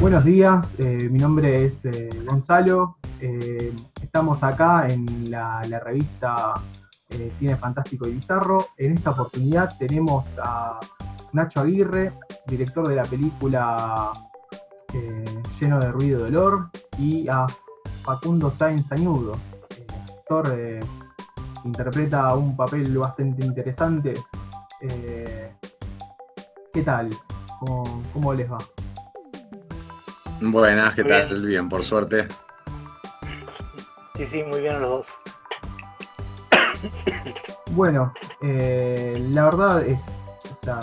Buenos días, mi nombre es Gonzalo. Estamos acá en la revista Cine Fantástico y Bizarro. En esta oportunidad tenemos a Nacho Aguirre, director de la película Lleno de Ruido y Dolor, y a Facundo Sáenz Añudo, actor que interpreta un papel bastante interesante. ¿Qué tal? ¿Cómo les va? Buenas, ¿qué Muy tal? bien. Bien, por suerte. Sí, muy bien los dos. Bueno, la verdad es, o sea,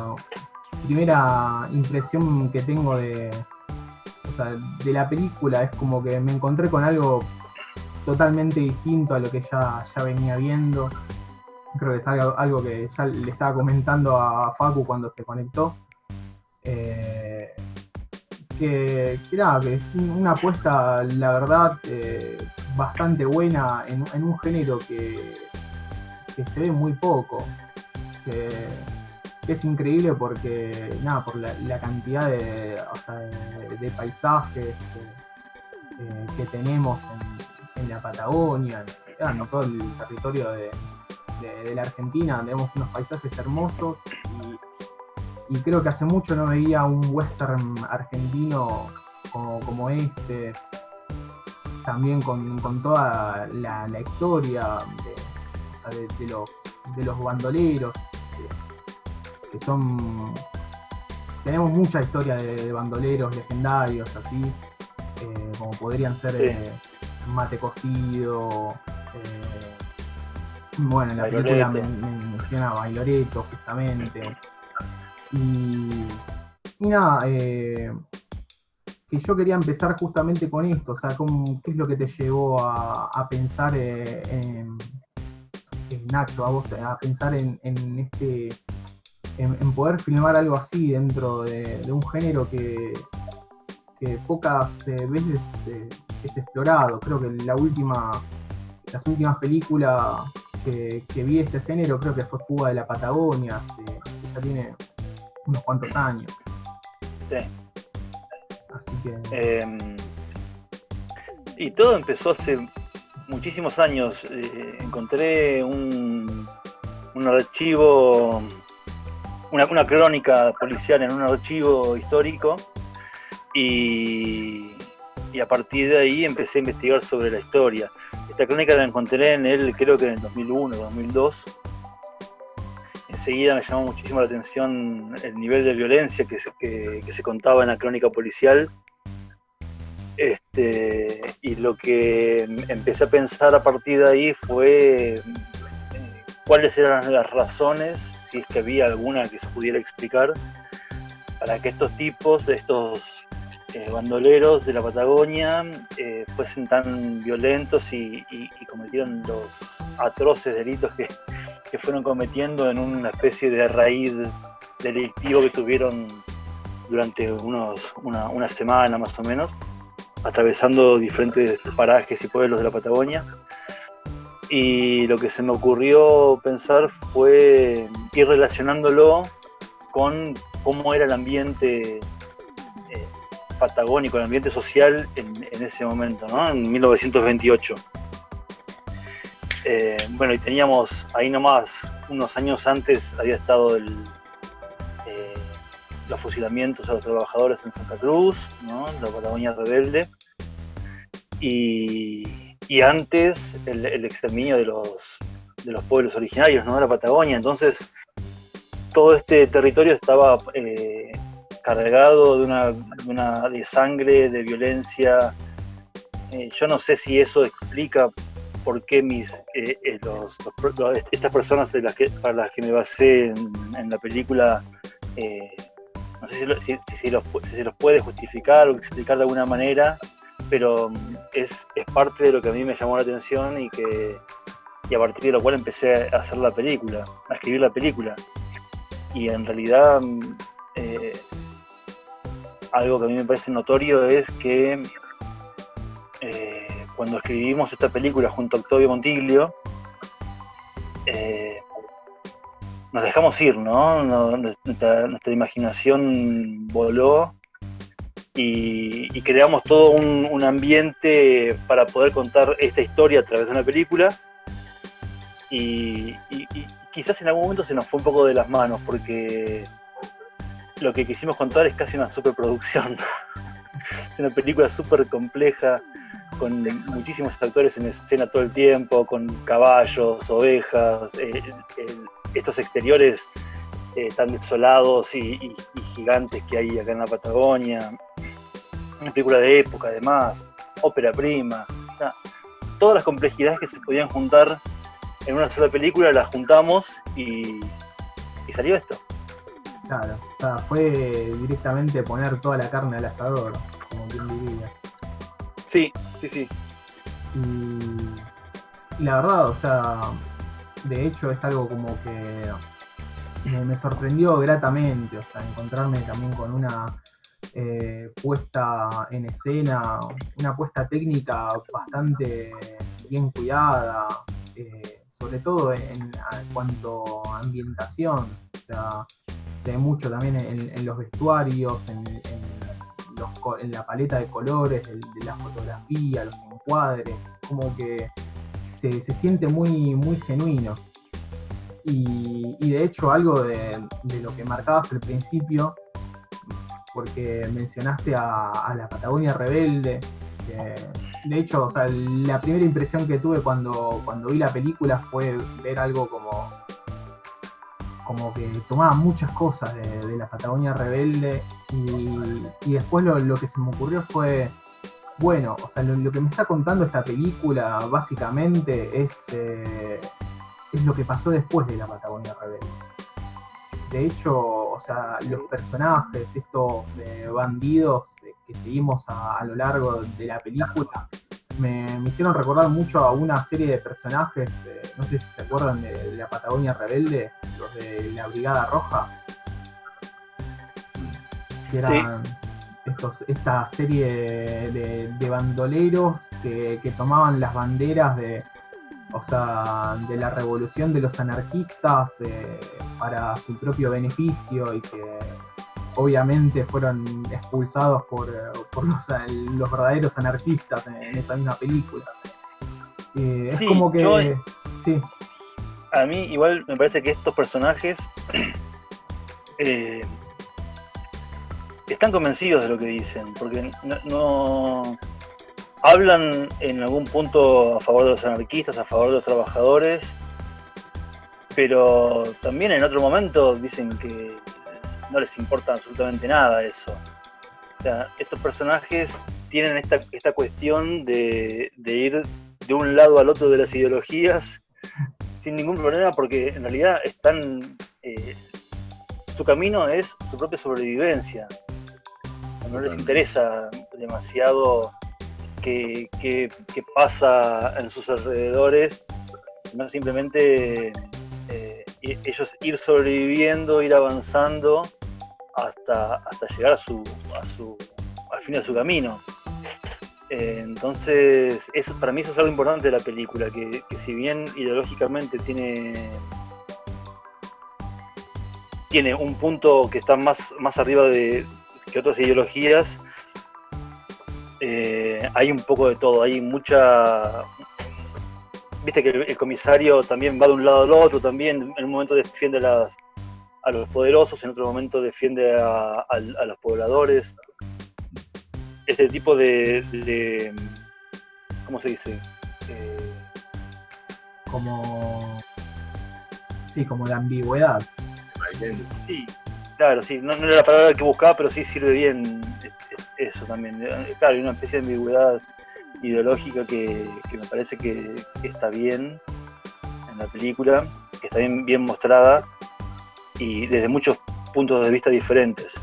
primera impresión que tengo de la película es como que me encontré con algo totalmente distinto a lo que ya venía viendo. Creo que es algo que ya le estaba comentando a Facu cuando se conectó. Que es una apuesta, la verdad, bastante buena en un género que se ve muy poco. Que es increíble porque, nada, por la cantidad de paisajes que tenemos en la Patagonia, en todo el territorio de la Argentina. Tenemos unos paisajes hermosos y creo que hace mucho no veía un western argentino como este, también con toda la historia de los bandoleros, que son... Tenemos mucha historia de bandoleros legendarios, así, como podrían ser Mate Cocido. Bueno, en la película me menciona Bailoreto, justamente. Y nada, que yo quería empezar justamente con esto, o sea, ¿qué es lo que te llevó a pensar en Nacho, a vos, a pensar en poder filmar algo así dentro de un género que pocas veces es explorado? Creo que las últimas películas que vi de este género creo que fue Fuga de la Patagonia, que ya tiene unos cuantos años. Sí. Así que... Y todo empezó hace muchísimos años. Encontré un archivo, una crónica policial en un archivo histórico y a partir de ahí empecé a investigar sobre la historia. Esta crónica la encontré creo que en el 2001, 2002. Enseguida me llamó muchísimo la atención el nivel de violencia que se contaba en la crónica policial. Y lo que empecé a pensar a partir de ahí fue cuáles eran las razones, si es que había alguna que se pudiera explicar, para que estos tipos, estos bandoleros de la Patagonia, fuesen tan violentos y cometieron los atroces delitos que fueron cometiendo en una especie de raíz delictivo que tuvieron durante una semana más o menos, atravesando diferentes parajes y pueblos de la Patagonia. Y lo que se me ocurrió pensar fue ir relacionándolo con cómo era el ambiente patagónico, el ambiente social en ese momento, ¿no? En 1928. Bueno, y teníamos ahí nomás, unos años antes había estado los fusilamientos a los trabajadores en Santa Cruz, ¿no? La Patagonia rebelde, y antes el exterminio de los pueblos originarios, ¿no? De la Patagonia. Entonces todo este territorio estaba cargado de sangre, de violencia. Yo no sé si eso explica por qué estas personas para las que me basé en la película, no sé si se los puede justificar o explicar de alguna manera, pero es parte de lo que a mí me llamó la atención y a partir de lo cual empecé a hacer la película, a escribir la película. Y en realidad algo que a mí me parece notorio es que cuando escribimos esta película junto a Octavio Montiglio, nos dejamos ir, ¿no? Nuestra imaginación voló y creamos todo un ambiente para poder contar esta historia a través de una película y quizás en algún momento se nos fue un poco de las manos porque lo que quisimos contar es casi una superproducción. Es una película súper compleja, con muchísimos actores en escena todo el tiempo, con caballos, ovejas, estos exteriores tan desolados y gigantes que hay acá en la Patagonia. Una película de época, además, ópera prima. O sea, todas las complejidades que se podían juntar en una sola película las juntamos y salió esto. Claro, o sea, fue directamente poner toda la carne al asador, como quien diría. Sí. Y la verdad, o sea, de hecho es algo como que me sorprendió gratamente, o sea, encontrarme también con una puesta en escena, una puesta técnica bastante bien cuidada, sobre todo en cuanto a ambientación, o sea, se ve mucho también en los vestuarios, en la paleta de colores, de la fotografía, los encuadres, como que se siente muy, muy genuino. Y de hecho algo de lo que marcabas al principio, porque mencionaste a la Patagonia Rebelde, que de hecho, o sea, la primera impresión que tuve cuando vi la película fue ver algo como que tomaba muchas cosas de la Patagonia Rebelde y después lo que se me ocurrió fue, bueno, o sea, lo que me está contando esta película básicamente es lo que pasó después de la Patagonia Rebelde. De hecho, o sea, los personajes, estos bandidos que seguimos a lo largo de la película, me hicieron recordar mucho a una serie de personajes, no sé si se acuerdan de la Patagonia Rebelde, los de la Brigada Roja, que eran esta serie de bandoleros que tomaban las banderas de la revolución de los anarquistas para su propio beneficio y que obviamente fueron expulsados por los verdaderos anarquistas en esa misma película. Es como que... sí. A mí igual me parece que estos personajes están convencidos de lo que dicen, porque no hablan en algún punto a favor de los anarquistas, a favor de los trabajadores, pero también en otro momento dicen que no les importa absolutamente nada eso. O sea, estos personajes tienen esta cuestión de ir de un lado al otro de las ideologías sin ningún problema, porque en realidad su camino es su propia sobrevivencia. No les interesa demasiado qué pasa en sus alrededores, sino simplemente ellos ir sobreviviendo, ir avanzando hasta llegar al fin de su camino. Entonces, para mí eso es algo importante de la película, que si bien ideológicamente tiene un punto que está más arriba que otras ideologías, hay un poco de todo, hay mucha... Viste que el comisario también va de un lado al otro, también en un momento defiende a los poderosos, en otro momento defiende a los pobladores. Este tipo de ¿cómo se dice? Como de ambigüedad. Sí, claro, sí, no era la palabra que buscaba, pero sí sirve bien eso también. Claro, hay una especie de ambigüedad ideológica que me parece que está bien en la película, que está bien mostrada y desde muchos puntos de vista diferentes.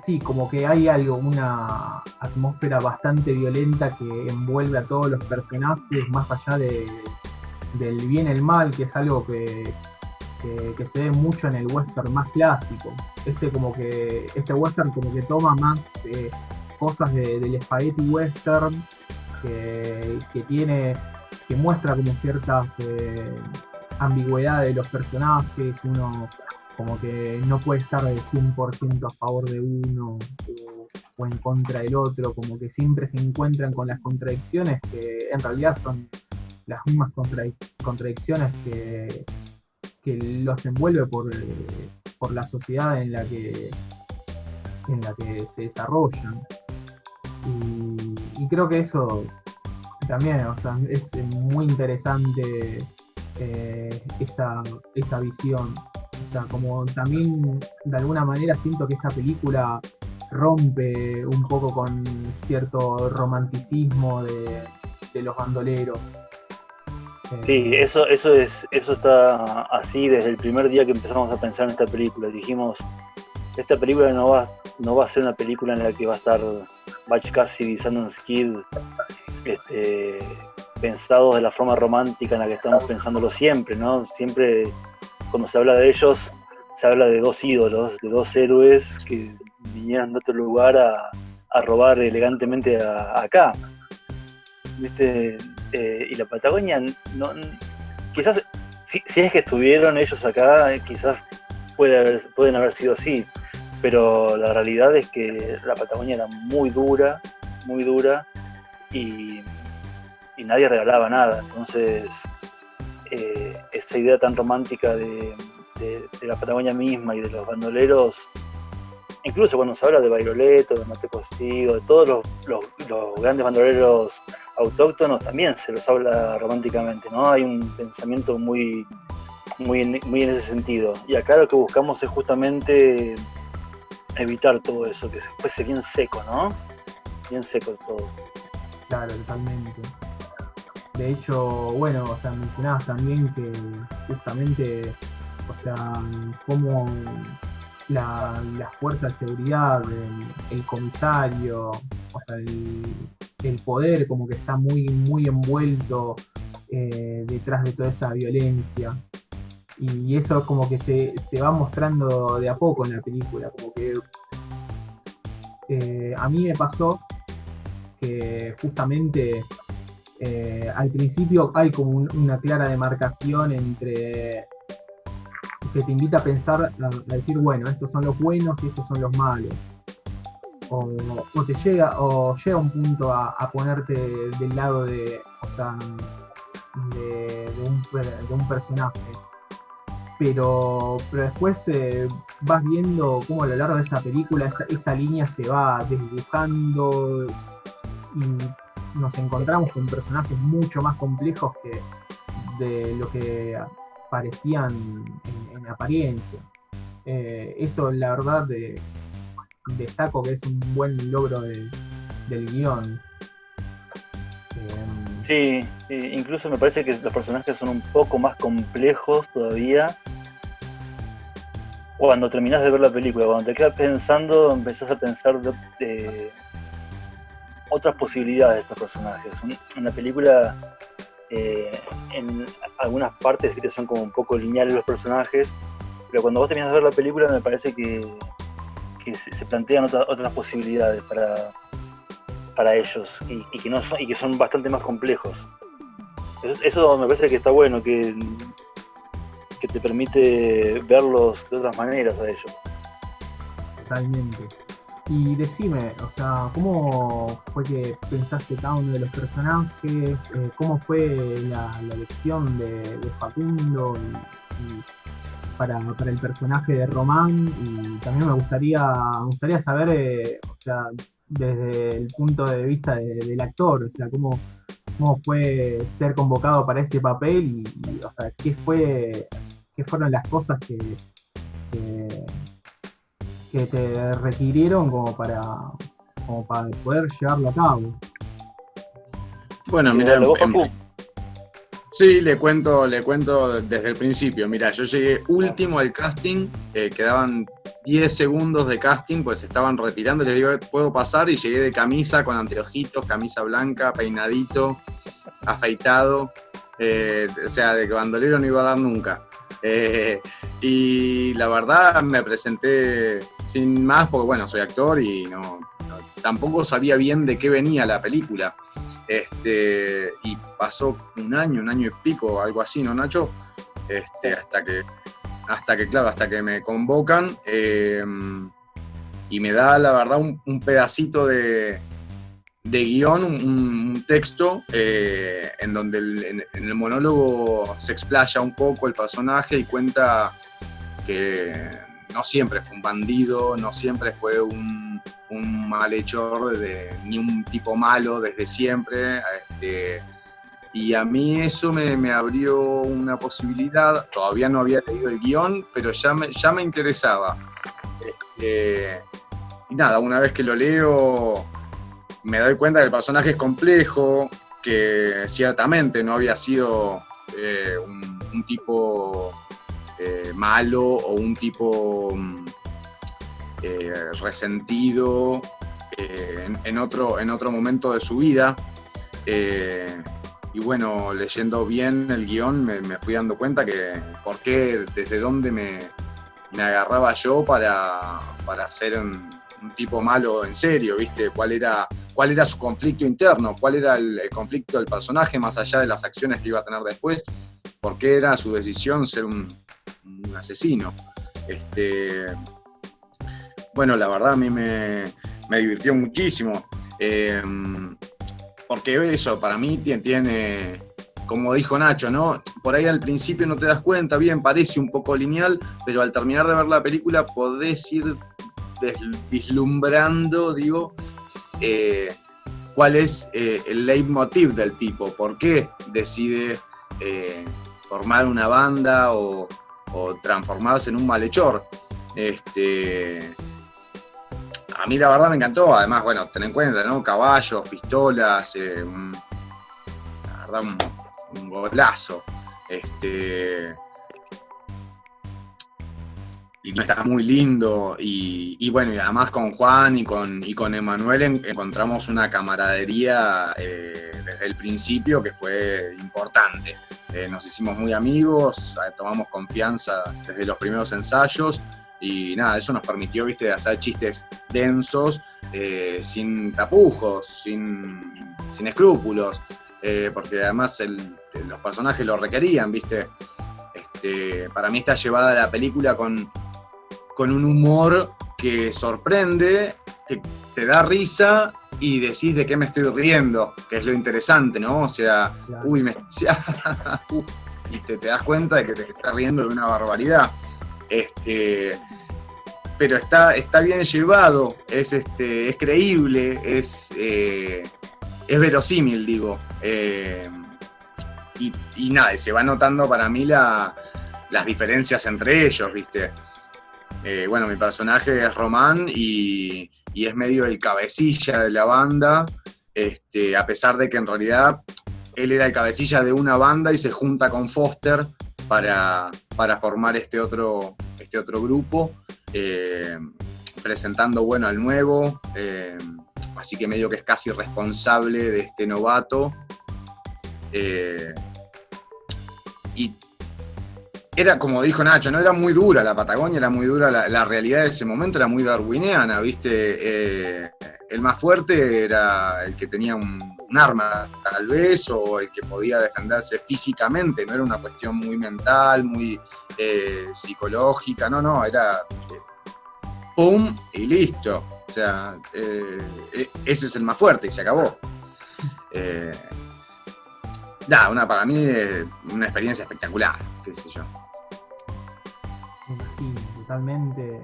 Sí, como que hay una atmósfera bastante violenta que envuelve a todos los personajes, más allá del bien y el mal, que es algo que se ve mucho en el western más clásico. Este western como que toma más cosas del spaghetti western, que muestra como ambigüedad de los personajes, uno como que no puede estar del 100% a favor de uno o en contra del otro, como que siempre se encuentran con las contradicciones que en realidad son las mismas contradicciones que los envuelve por la sociedad en la que se desarrollan. Y creo que eso también, o sea, es muy interesante esa visión. O sea, como también de alguna manera siento que esta película rompe un poco con cierto romanticismo de los bandoleros. Sí, eso está así desde el primer día que empezamos a pensar en esta película. Dijimos, esta película no va a ser una película en la que va a estar Butch Cassidy y Sundance Kid pensados de la forma romántica en la que estamos pensándolo siempre, ¿no? Siempre cuando se habla de ellos, se habla de dos ídolos, de dos héroes que vinieron de otro lugar a robar elegantemente acá. ¿Viste? Y la Patagonia, quizás, si es que estuvieron ellos acá, quizás pueden haber sido así, pero la realidad es que la Patagonia era muy dura, y nadie regalaba nada. Entonces, esa idea tan romántica de la Patagonia misma y de los bandoleros, incluso cuando se habla de Bairoleto, de Mate Cocido, de todos los grandes bandoleros autóctonos, también se los habla románticamente, ¿no? Hay un pensamiento muy en ese sentido. Y acá lo que buscamos es justamente evitar todo eso, que fuese bien seco, ¿no? Bien seco todo. Claro, totalmente. De hecho, bueno, o sea, mencionabas también que justamente, o sea, cómo las fuerzas de seguridad, el comisario, o sea, el poder como que está muy envuelto detrás de toda esa violencia. Y eso como que se va mostrando de a poco en la película, como que a mí me pasó que justamente al principio hay como una clara demarcación entre que te invita a pensar, a decir, bueno, estos son los buenos y estos son los malos. O llega un punto a ponerte del lado de un personaje. Pero después vas viendo cómo a lo largo de esa película esa línea se va desdibujando y nos encontramos con personajes mucho más complejos que de lo que parecían en apariencia. Eso la verdad destaco que es un buen logro del guión. Sí, incluso me parece que los personajes son un poco más complejos todavía cuando terminás de ver la película. Cuando te quedas pensando, empezás a pensar otras posibilidades de estos personajes. En la película, en algunas partes que son como un poco lineales los personajes, pero cuando vos terminás de ver la película me parece que se plantean otras posibilidades para ellos y que son bastante más complejos. Eso me parece que está bueno, que te permite verlos de otras maneras a ellos. Totalmente. Y decime, o sea, ¿cómo fue que pensaste cada uno de los personajes? ¿Cómo fue la elección de Facundo para el personaje de Román? Y también me gustaría saber, o sea, desde el punto de vista del actor, o sea, cómo fue ser convocado para ese papel y o sea, qué fueron las cosas que te requirieron como para poder llevarlo a cabo. Bueno, mira, sí, le cuento desde el principio. Mira, yo llegué último al casting, quedaban 10 segundos de casting, pues estaban retirando, les digo, ¿puedo pasar? Y llegué de camisa, con anteojitos, camisa blanca, peinadito, afeitado, o sea, de que bandolero no iba a dar nunca. Y la verdad me presenté sin más, porque bueno, soy actor y tampoco sabía bien de qué venía la película. Y pasó un año y pico, algo así, ¿no, Nacho? hasta que me convocan y me da, la verdad, un pedacito de guión, un texto, en donde en el monólogo se explaya un poco el personaje y cuenta que no siempre fue un bandido, no siempre fue un malhechor, ni un tipo malo desde siempre. Y a mí eso me abrió una posibilidad. Todavía no había leído el guión, pero ya me interesaba. Y nada, una vez que lo leo, me doy cuenta que el personaje es complejo, que ciertamente no había sido un tipo malo o un tipo resentido en otro momento de su vida. Y bueno, leyendo bien el guión me fui dando cuenta que desde dónde me agarraba yo para ser un tipo malo en serio, ¿viste? ¿Cuál era su conflicto interno? ¿Cuál era el conflicto del personaje más allá de las acciones que iba a tener después? ¿Por qué era su decisión ser un asesino? Bueno, la verdad a mí me divirtió muchísimo. Porque eso, para mí tiene, como dijo Nacho, ¿no? Por ahí al principio no te das cuenta, bien, parece un poco lineal, pero al terminar de ver la película podés ir vislumbrando, cuál es el leitmotiv del tipo, por qué decide formar una banda o transformarse en un malhechor. A mí la verdad me encantó, además, bueno, ten en cuenta, ¿no? Caballos, pistolas, la verdad un golazo. Y está muy lindo, y bueno, y además con Juan y con Emanuel encontramos una camaradería desde el principio que fue importante. Nos hicimos muy amigos, tomamos confianza desde los primeros ensayos, y nada, eso nos permitió, ¿viste?, hacer chistes densos, sin tapujos, sin escrúpulos, porque además los personajes lo requerían, ¿viste? Para mí está llevada la película con un humor que sorprende, te da risa y decís de qué me estoy riendo, que es lo interesante, ¿no? O sea, claro. Y te das cuenta de que te estás riendo de una barbaridad. Pero está bien llevado, es creíble, es verosímil, digo. Y nada, se va notando para mí las diferencias entre ellos, ¿viste? Bueno, mi personaje es Román y es medio el cabecilla de la banda, a pesar de que en realidad él era el cabecilla de una banda y se junta con Foster para formar este otro grupo, presentando, bueno, al nuevo, así que medio que es casi responsable de este novato. Y era, como dijo Nacho, no era muy dura la Patagonia, era muy dura la realidad de ese momento, era muy darwiniana, ¿viste? El más fuerte era el que tenía un arma, tal vez, o el que podía defenderse físicamente, no era una cuestión muy mental, muy psicológica, no, era pum y listo. O sea, ese es el más fuerte y se acabó. Para mí una experiencia espectacular, qué sé yo. Me imagino, totalmente.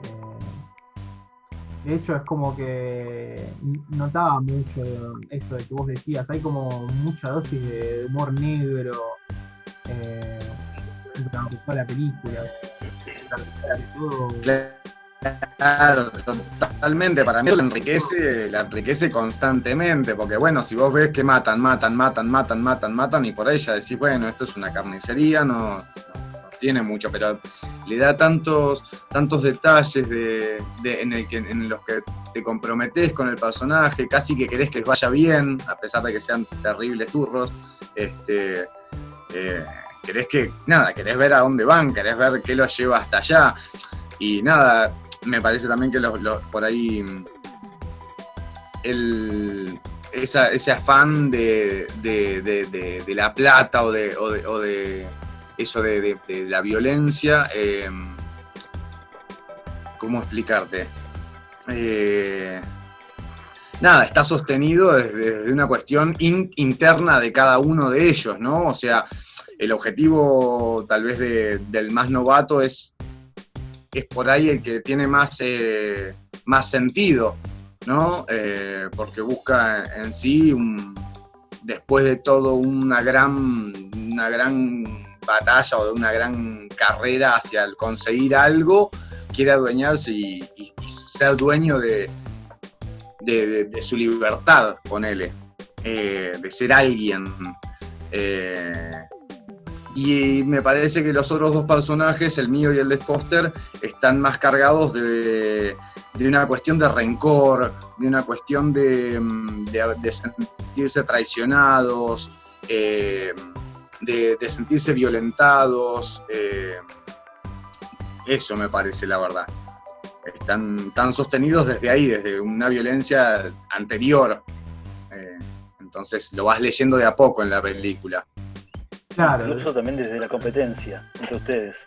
De hecho, es como que notaba mucho eso de que vos decías, hay como mucha dosis de humor negro durante toda la película. Claro, totalmente. Para mí la enriquece constantemente, porque bueno, si vos ves que matan, y por ahí ya decís, bueno, esto es una carnicería, no tiene mucho, pero le da tantos detalles en los que te comprometés con el personaje, casi que querés que vaya bien, a pesar de que sean terribles turros. Querés ver a dónde van, querés ver qué los lleva hasta allá. Y nada, me parece también que por ahí ese afán de la plata o de eso de la violencia, ¿cómo explicarte? Nada, está sostenido desde una cuestión interna de cada uno de ellos, ¿no? O sea, el objetivo tal vez del más novato es por ahí el que tiene más sentido, ¿no? Porque busca en sí, después de todo, una gran batalla o de una gran carrera hacia el conseguir algo, quiere adueñarse y ser dueño de su libertad, ponele, de ser alguien. Y me parece que los otros dos personajes, el mío y el de Foster, están más cargados de una cuestión de rencor, de una cuestión de sentirse traicionados, de sentirse violentados. Eso me parece, la verdad. Están sostenidos desde ahí, desde una violencia anterior. Entonces lo vas leyendo de a poco en la película. Claro. Incluso también desde la competencia entre ustedes.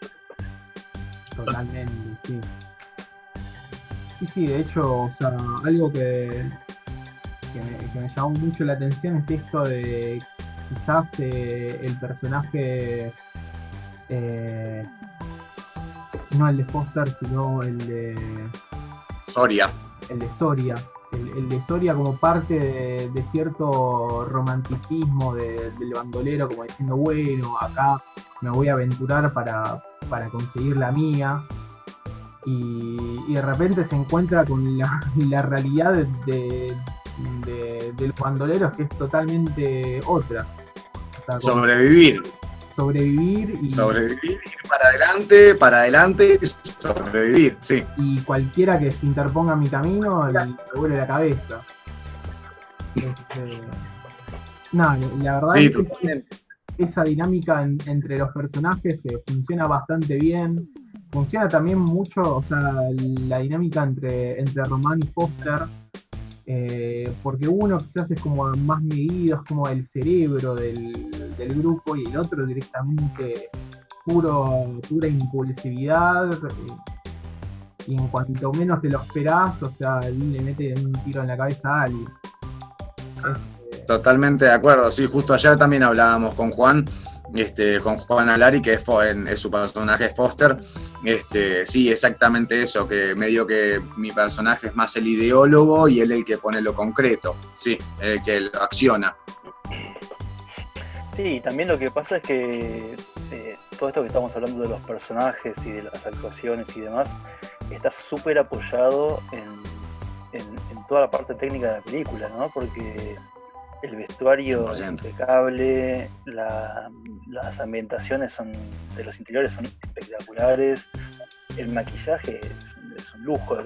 Totalmente, sí. Sí, de hecho, o sea, algo que me llamó mucho la atención es esto de quizás el personaje, no el de Foster, sino el de Soria. El de Soria. El de Soria como parte de cierto romanticismo del bandolero, como diciendo, bueno, acá me voy a aventurar para conseguir la mía. Y de repente se encuentra con la realidad de los bandoleros, que es totalmente otra. O sea, sobrevivir y para adelante y sobrevivir, sí. Y cualquiera que se interponga en mi camino le vuelve la cabeza. La verdad sí, es que esa dinámica entre los personajes funciona bastante bien. Funciona también mucho, o sea, la dinámica entre Román y Foster, porque uno quizás es como más medido, es como el cerebro del grupo, y el otro directamente pura impulsividad, y en cuanto menos te lo esperás, o sea, él le mete un tiro en la cabeza a alguien. Totalmente de acuerdo, sí, justo ayer también hablábamos con Juan Alari, que es su personaje Foster. Sí, exactamente eso, que medio que mi personaje es más el ideólogo y él el que pone lo concreto, sí, el que lo acciona. Sí, también lo que pasa es que todo esto que estamos hablando de los personajes y de las actuaciones y demás, está súper apoyado en toda la parte técnica de la película, ¿no? Porque el vestuario 100%. Es impecable, las ambientaciones de los interiores son espectaculares, el maquillaje es un lujo.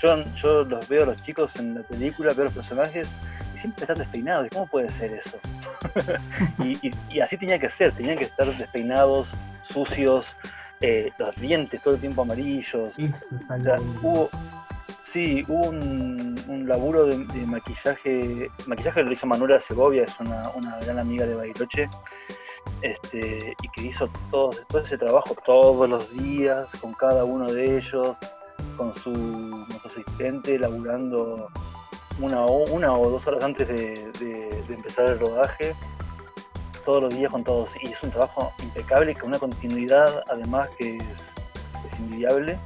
Yo los veo a los chicos en la película, veo a los personajes y siempre están despeinados. ¿Cómo puede ser eso? y así tenían que estar despeinados, sucios, los dientes todo el tiempo amarillos. O sea, hubo un laburo de maquillaje. Maquillaje lo hizo Manuela Segovia, es una gran amiga de Bariloche, y que hizo todo ese trabajo todos los días, con cada uno de ellos, con su asistente, laburando una o 2 horas antes de empezar el rodaje, todos los días con todos. Y es un trabajo impecable, con una continuidad además que es envidiable.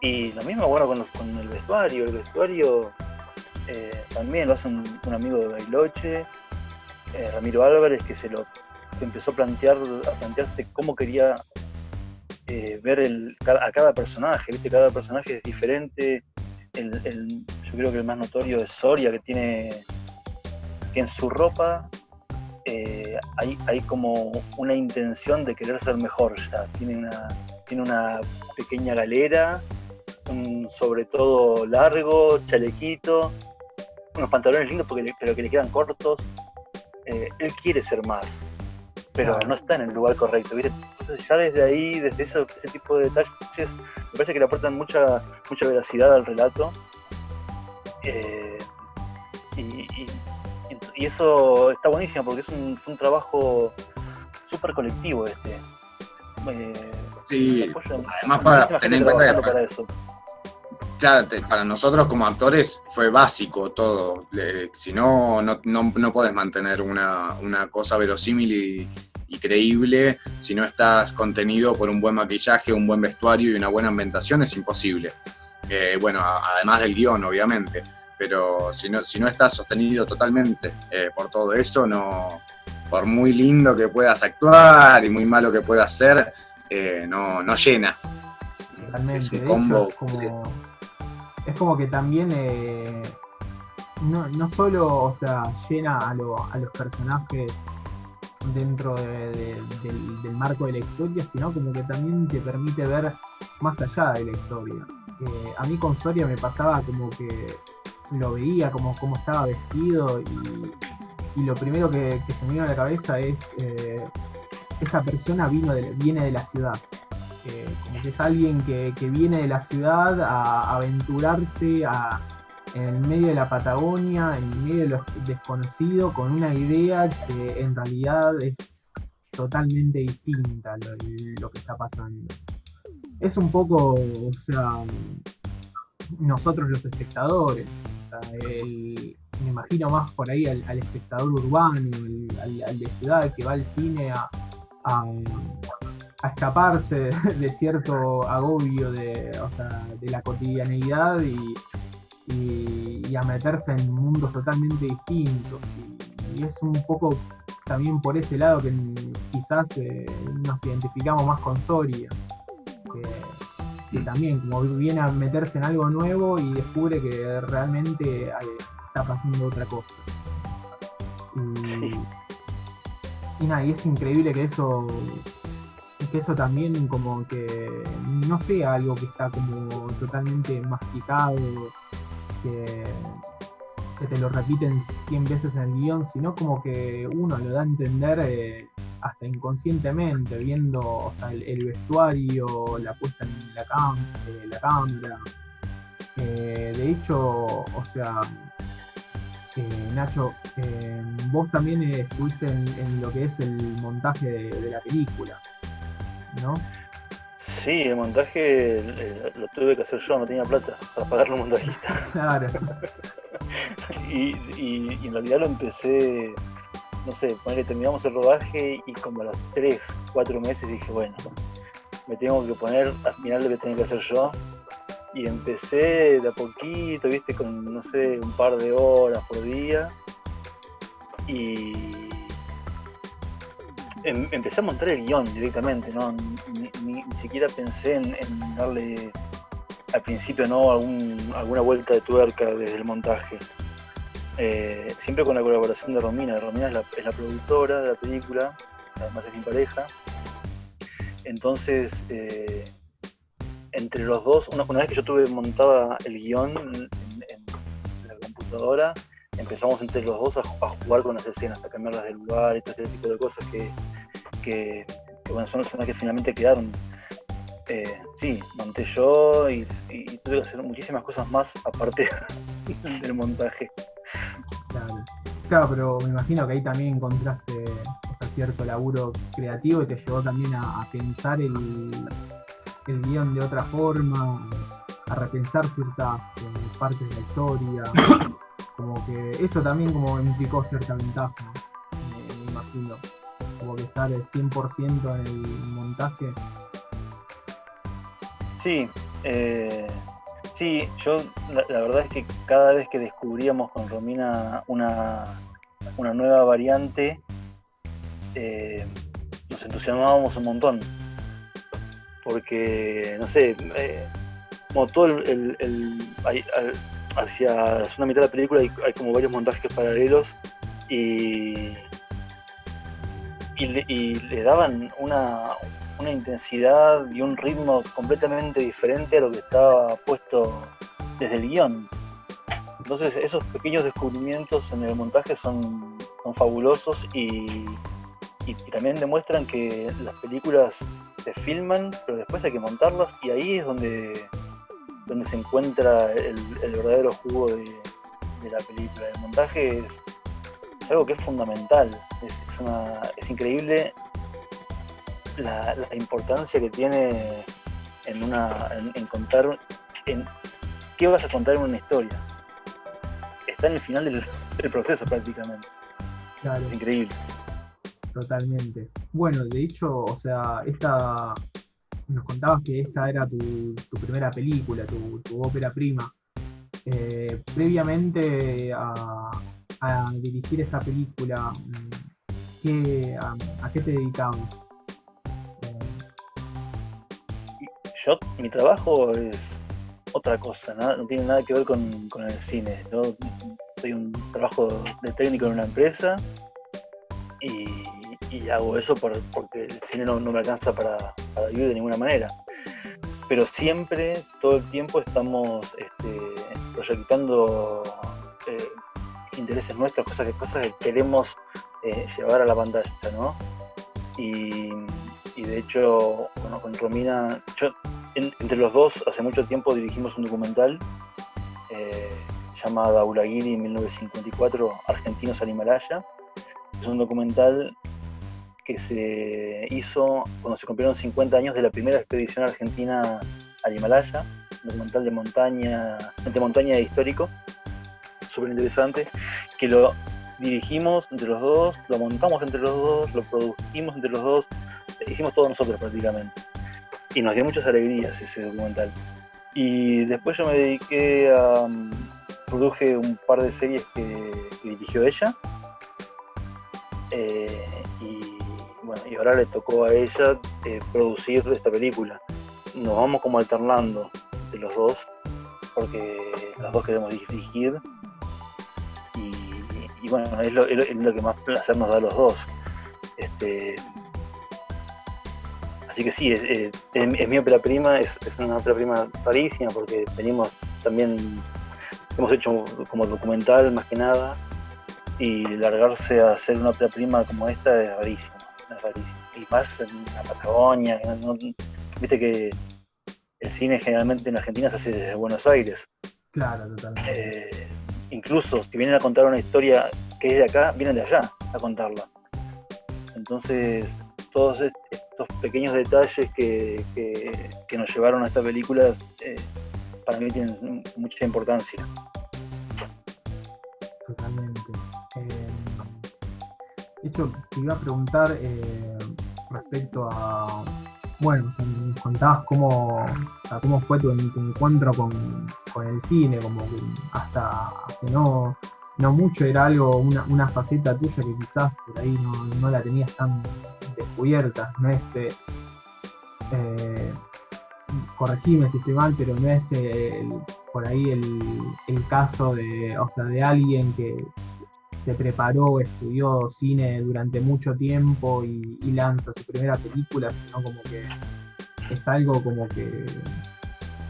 Y lo mismo, bueno, con el vestuario. El vestuario también lo hace un amigo de Bariloche, Ramiro Álvarez, que empezó a plantearse cómo quería ver a cada personaje. ¿Viste? Cada personaje es diferente. Yo creo que el más notorio es Soria, que en su ropa hay como una intención de querer ser mejor ya. Tiene una pequeña galera, un sobre todo largo, chalequito, unos pantalones lindos pero que le quedan cortos. Él quiere ser más, pero no está en el lugar correcto, ¿viste? Entonces ya desde ahí, desde ese tipo de detalles, me parece que le aportan mucha veracidad al relato. Y eso está buenísimo porque fue un trabajo súper colectivo Sí, además para tener en cuenta que para eso. Claro, para nosotros como actores fue básico todo. Si no podés mantener una cosa verosímil y creíble si no estás contenido por un buen maquillaje, un buen vestuario y una buena ambientación, es imposible. Bueno, además del guión, obviamente. Pero si no estás sostenido totalmente por todo eso, no, por muy lindo que puedas actuar y muy malo que puedas ser, no llena. Totalmente. Es un combo. Es como que también no solo, o sea, llena a los personajes dentro del marco de la historia, sino como que también te permite ver más allá de la historia. A mí con Soria me pasaba como que lo veía, como estaba vestido, y lo primero que se me vino a la cabeza es esta persona viene de la ciudad. Como que es alguien que viene de la ciudad a aventurarse en el medio de la Patagonia, en el medio de lo desconocido, con una idea que en realidad es totalmente distinta a lo que está pasando. Es un poco, o sea, nosotros los espectadores, o sea, me imagino más por ahí al espectador urbano, al de ciudad que va al cine a escaparse de cierto agobio de la cotidianeidad y a meterse en mundos totalmente distintos. Y es un poco también por ese lado que quizás nos identificamos más con Soria, que también como viene a meterse en algo nuevo y descubre que realmente está pasando otra cosa. Y nada, y es increíble que eso también como que no sea algo que está como totalmente masticado, que te lo repiten 100 veces en el guión, sino como que uno lo da a entender hasta inconscientemente, viendo, o sea, el vestuario, la puesta en la cámara. De hecho, o sea, Nacho, vos también estuviste en lo que es el montaje de la película, ¿no? Sí, el montaje lo tuve que hacer yo, no tenía plata para pagarle un montajista. Claro. y en realidad lo empecé, no sé, terminamos el rodaje y como a los 3-4 meses dije, bueno, me tengo que poner a mirar lo que tengo que hacer yo. Y empecé de a poquito, viste, con, no sé, un par de horas por día. Y empecé a montar el guión directamente, ¿no? Ni siquiera pensé en darle al principio, ¿no?, alguna vuelta de tuerca desde el montaje. Siempre con la colaboración de Romina. Romina es la productora de la película, además es mi pareja. Entonces, entre los dos, una vez que yo tuve montada el guión en la computadora, empezamos entre los dos a jugar con las escenas, a cambiarlas de lugar y todo ese tipo de cosas que bueno, son las que finalmente quedaron. Sí, monté yo y tuve que hacer muchísimas cosas más aparte del montaje. Claro, pero me imagino que ahí también encontraste cierto laburo creativo y te llevó también a pensar el guión de otra forma, a repensar ciertas partes de la historia. Como que eso también como implicó cierta ventaja, me imagino. Como que estar 100% en el montaje. Sí, sí, yo la verdad es que cada vez que descubríamos con Romina una nueva variante, nos entusiasmábamos un montón. Porque, no sé, como todo hacia la segunda mitad de la película hay como varios montajes paralelos y le daban una intensidad y un ritmo completamente diferente a lo que estaba puesto desde el guión. Entonces esos pequeños descubrimientos en el montaje son fabulosos y también demuestran que las películas se filman, pero después hay que montarlas y ahí es donde se encuentra el verdadero jugo de la película. El montaje es algo que es fundamental, es increíble la importancia que tiene en contar, en qué vas a contar en una historia. Está en el final del proceso prácticamente. Claro. Es increíble. Totalmente. Bueno, de hecho, o sea, nos contabas que esta era tu primera película, tu ópera prima. Previamente a dirigir esta película, ¿a qué te dedicabas? Mi trabajo es otra cosa, no tiene nada que ver con el cine. Yo soy un trabajo de técnico en una empresa y hago eso porque el cine no me alcanza para vivir de ninguna manera. Pero siempre, todo el tiempo estamos proyectando intereses nuestros, cosas que queremos llevar a la pantalla, ¿no? Y de hecho, bueno, con Romina, entre los dos hace mucho tiempo dirigimos un documental llamado Daulagiri en 1954, Argentinos al Himalaya. Es un documental que se hizo cuando se cumplieron 50 años de la primera expedición argentina al Himalaya, un documental de montaña e histórico, súper interesante, que lo dirigimos entre los dos, lo montamos entre los dos, lo produjimos entre los dos, hicimos todo nosotros prácticamente. Y nos dio muchas alegrías ese documental. Y después yo me dediqué produje un par de series que dirigió ella. Y ahora le tocó a ella producir esta película. Nos vamos como alternando de los dos, porque los dos queremos dirigir. Y bueno, es lo que más placer nos da a los dos. Así que sí, es mi ópera prima, es una ópera prima rarísima, porque hemos hecho como documental más que nada, y largarse a hacer una ópera prima como esta es rarísimo. Y más en la Patagonia, viste que el cine generalmente en Argentina se hace desde Buenos Aires. Claro, totalmente. Incluso si vienen a contar una historia que es de acá, vienen de allá a contarla. Entonces, todos estos pequeños detalles que nos llevaron a esta película para mí tienen mucha importancia. Totalmente. De hecho, te iba a preguntar respecto a... Bueno, o sea, me contabas cómo fue tu encuentro con el cine, como que hasta hace no mucho era algo, una faceta tuya que quizás por ahí no la tenías tan descubierta. No es, corregime si estoy mal, pero no es por ahí el caso de alguien que se preparó, estudió cine durante mucho tiempo y lanza su primera película, sino como que es algo como que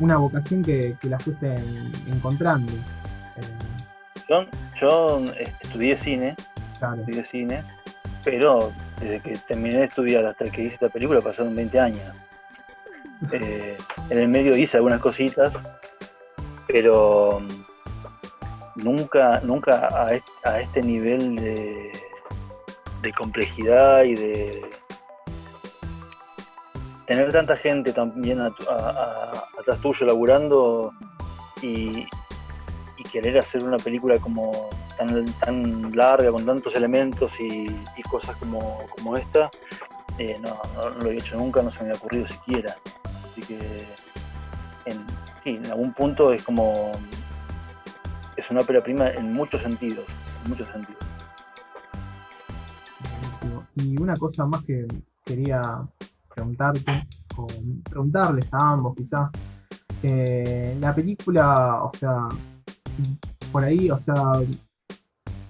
una vocación que la fuiste encontrando. Yo estudié cine, pero desde que terminé de estudiar hasta que hice esta película pasaron 20 años. En el medio hice algunas cositas, pero nunca a este nivel de complejidad y de tener tanta gente también atrás tuyo laburando y querer hacer una película como tan larga, con tantos elementos y cosas como esta, no lo he hecho nunca, no se me ha ocurrido siquiera. Así que en algún punto es una ópera prima en muchos sentidos. Y una cosa más que quería preguntarte, o preguntarles a ambos quizás, la película, o sea, por ahí, o sea,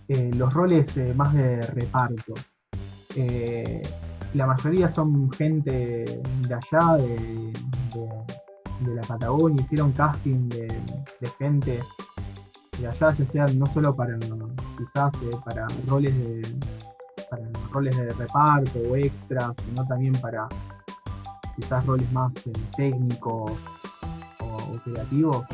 los roles más de reparto, la mayoría son gente de allá, de la Patagonia, hicieron casting de gente de allá, ya sea no solo para quizás para roles de reparto o extras, sino también para quizás roles más técnicos o creativos.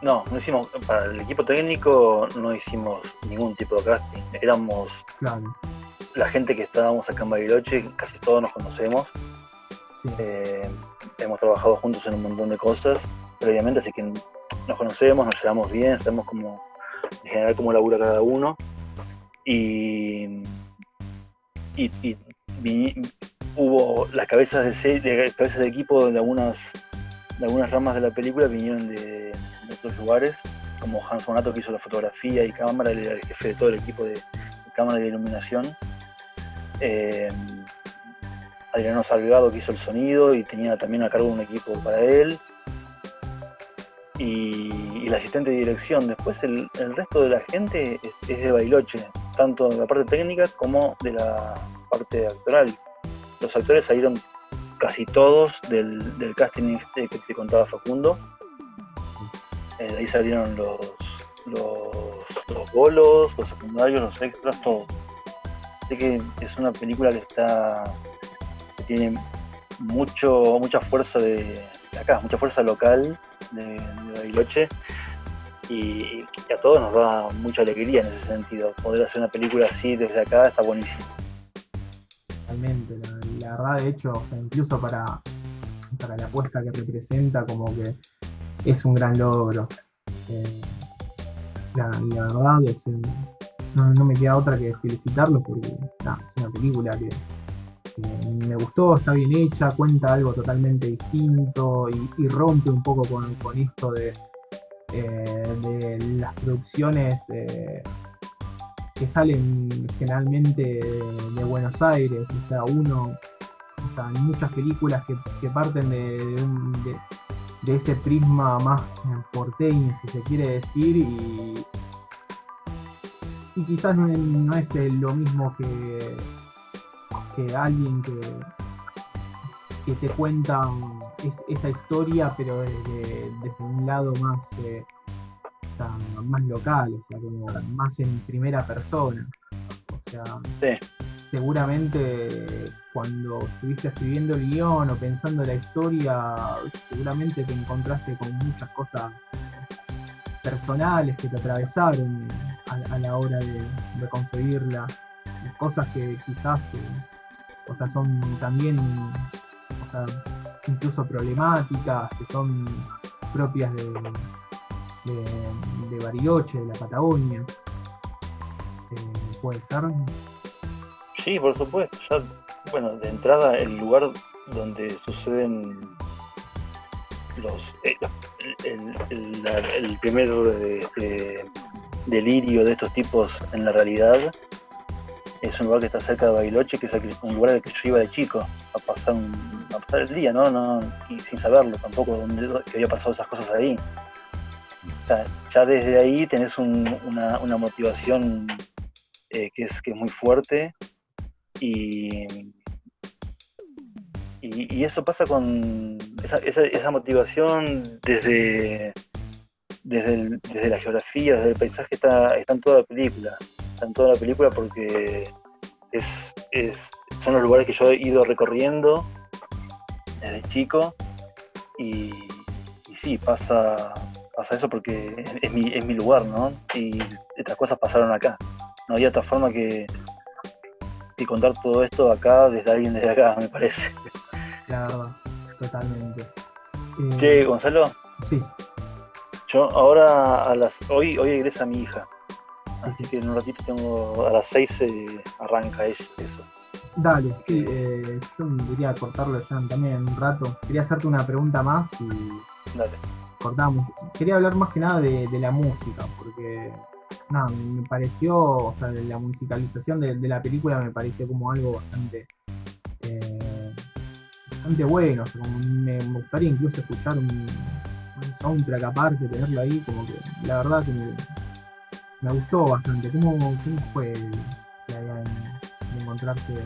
No hicimos, para el equipo técnico no hicimos ningún tipo de casting. Éramos claro. la gente que estábamos acá en Bariloche, casi todos nos conocemos. Sí. Hemos trabajado juntos en un montón de cosas previamente, así que nos conocemos, nos llevamos bien, sabemos cómo, en general, cómo labura cada uno. Y hubo las cabezas cabezas de equipo de algunas ramas de la película vinieron de otros lugares, como Hans Bonato, que hizo la fotografía y cámara, él era el jefe de todo el equipo de cámara y de iluminación. Adriano Salgado, que hizo el sonido y tenía también a cargo un equipo para él. Y el asistente de dirección. Después el resto de la gente es de Bariloche, tanto de la parte técnica como de la parte actoral. Los actores salieron casi todos del casting que te contaba Facundo. De ahí salieron los bolos, los secundarios, los extras, todo. Así que es una película que tiene mucha fuerza de acá, mucha fuerza local de Bariloche, y a todos nos da mucha alegría en ese sentido. Poder hacer una película así desde acá está buenísimo. Totalmente, la verdad, de hecho, o sea, incluso para la apuesta que representa, como que es un gran logro. La verdad, no me queda otra que felicitarlo, porque es una película que me gustó, está bien hecha, cuenta algo totalmente distinto y rompe un poco con esto de las producciones que salen generalmente de Buenos Aires. O sea, hay muchas películas que parten de ese prisma más porteño, si se quiere decir, y quizás no es lo mismo que alguien que te cuenta esa historia, pero desde un lado más más local, o sea, como más en primera persona. O sea, sí. Seguramente cuando estuviste escribiendo el guión o pensando la historia, seguramente te encontraste con muchas cosas personales que te atravesaron a la hora de conseguirla, cosas que quizás son también, incluso problemáticas, que son propias de Bariloche, de la Patagonia. ¿Puede ser? Sí, por supuesto. Ya, bueno, de entrada, el lugar donde suceden el primer delirio de estos tipos en la realidad es un lugar que está cerca de Bariloche, que es un lugar al que yo iba de chico a pasar el día, ¿no? Y sin saberlo tampoco que había pasado esas cosas ahí. O sea, ya desde ahí tenés una motivación que es muy fuerte, y eso pasa con esa motivación desde la geografía, desde el paisaje, está en toda la película. Está en toda la película porque son los lugares que yo he ido recorriendo desde chico, y sí, pasa eso porque es mi lugar, ¿no? Y estas cosas pasaron acá. No había otra forma que contar todo esto acá, desde alguien desde acá, me parece. Claro, totalmente. Che, Gonzalo. Sí. Yo ahora hoy egresa mi hija. Así que en un ratito a las 6 arranca eso. Dale, sí, yo quería cortarlo ya también un rato. Quería hacerte una pregunta más y dale. Cortamos. Quería hablar más que nada de la música, porque me pareció, la musicalización de la película me pareció como algo bastante bueno. O sea, me gustaría incluso escuchar un soundtrack aparte, tenerlo ahí, como que la verdad que me gustó bastante. ¿Cómo fue la idea de encontrarse?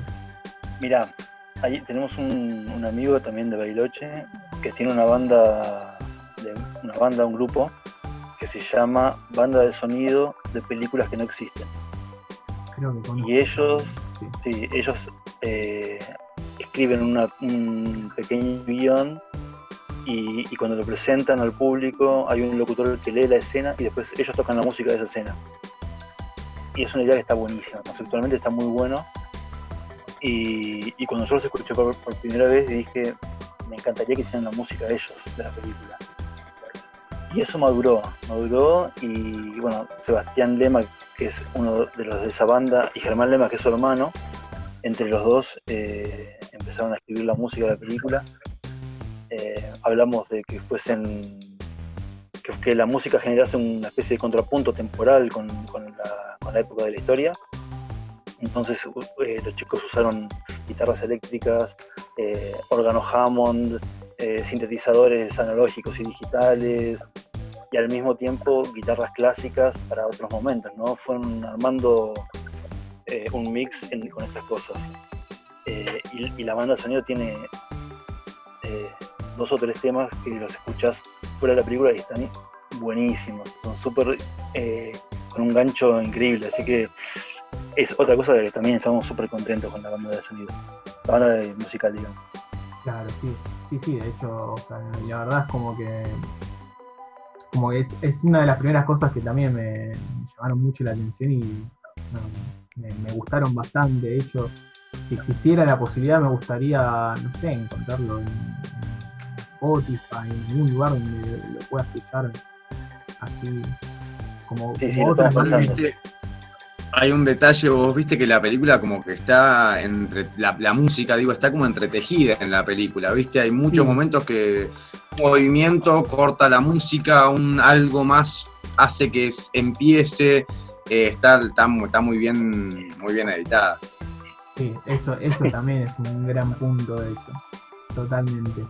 Mirá, ahí tenemos un amigo también de Bariloche que tiene un grupo que se llama Banda de Sonido de Películas que no existen. Creo que conozco. Y ellos escriben un pequeño guión, y cuando lo presentan al público hay un locutor que lee la escena y después ellos tocan la música de esa escena. Y es una idea que está buenísima, conceptualmente está muy bueno, Y cuando yo los escuché por primera vez dije, me encantaría que hicieran la música de ellos, de la película. Y eso maduró y bueno, Sebastián Lema, que es uno de los de esa banda, y Germán Lema, que es su hermano, entre los dos empezaron a escribir la música de la película. Hablamos de que que la música generase una especie de contrapunto temporal con la época de la historia. Entonces los chicos usaron guitarras eléctricas, órgano Hammond, sintetizadores analógicos y digitales, y al mismo tiempo guitarras clásicas para otros momentos, ¿no? Fueron armando un mix con estas cosas. Y la banda de sonido tiene 2 o 3 temas que los escuchás fuera de la película y están buenísimos, son súper con un gancho increíble, así que es otra cosa de que también estamos súper contentos con la banda de sonido, la banda de musical, digamos. Claro, sí, de hecho, o sea, la verdad es como que es una de las primeras cosas que también me llamaron mucho la atención y me gustaron bastante. De hecho, si existiera la posibilidad me gustaría, no sé, encontrarlo en Spotify, en algún lugar donde lo pueda escuchar así como otras bandas. Hay un detalle, vos viste que la película como que está entre la música, digo, está como entretejida en la película, viste, hay muchos momentos que un movimiento corta la música, algo más hace que empiece, está muy bien editada. Sí, eso también es un gran punto, de hecho, totalmente.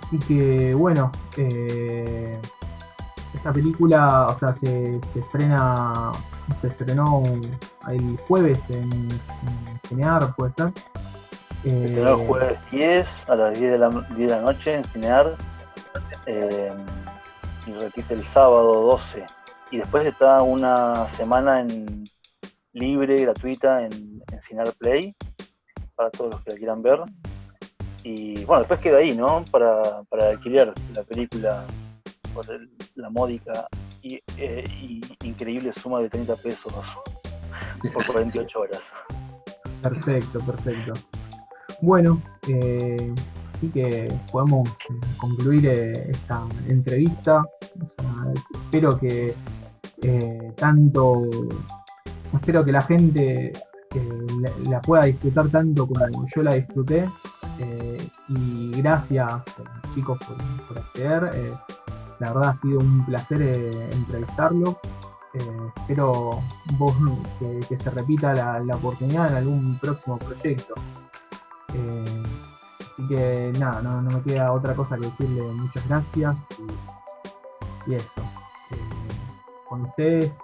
Así que bueno, esta película, o sea, se estrenó el jueves en Cinear, ¿puede ser? Se estrenó el jueves 10 a las 10 de la noche en Cinear, y repite el sábado 12. Y después está una semana libre, gratuita, en Cinear Play, para todos los que la quieran ver. Y bueno, después queda ahí, ¿no? Para alquilar la película por la módica y increíble suma de 30 pesos por 48 horas. Perfecto. Bueno, así que podemos concluir esta entrevista. O sea, espero que la gente la pueda disfrutar tanto como yo la disfruté. Y gracias, chicos, por acceder. La verdad ha sido un placer entrevistarlo. Espero que se repita la oportunidad en algún próximo proyecto. Así que nada, no me queda otra cosa que decirle muchas gracias y eso. Con ustedes,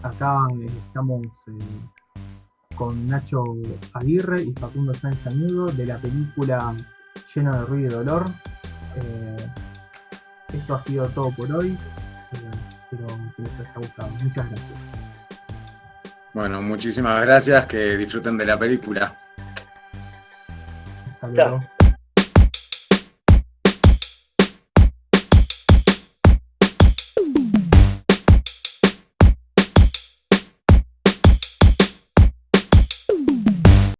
acá estamos con Nacho Aguirre y Facundo Sáenz Añudo de la película Lleno de ruido y dolor. Esto ha sido todo por hoy. Espero que les haya gustado. Muchas gracias. Bueno, muchísimas gracias, que disfruten de la película. Hasta luego.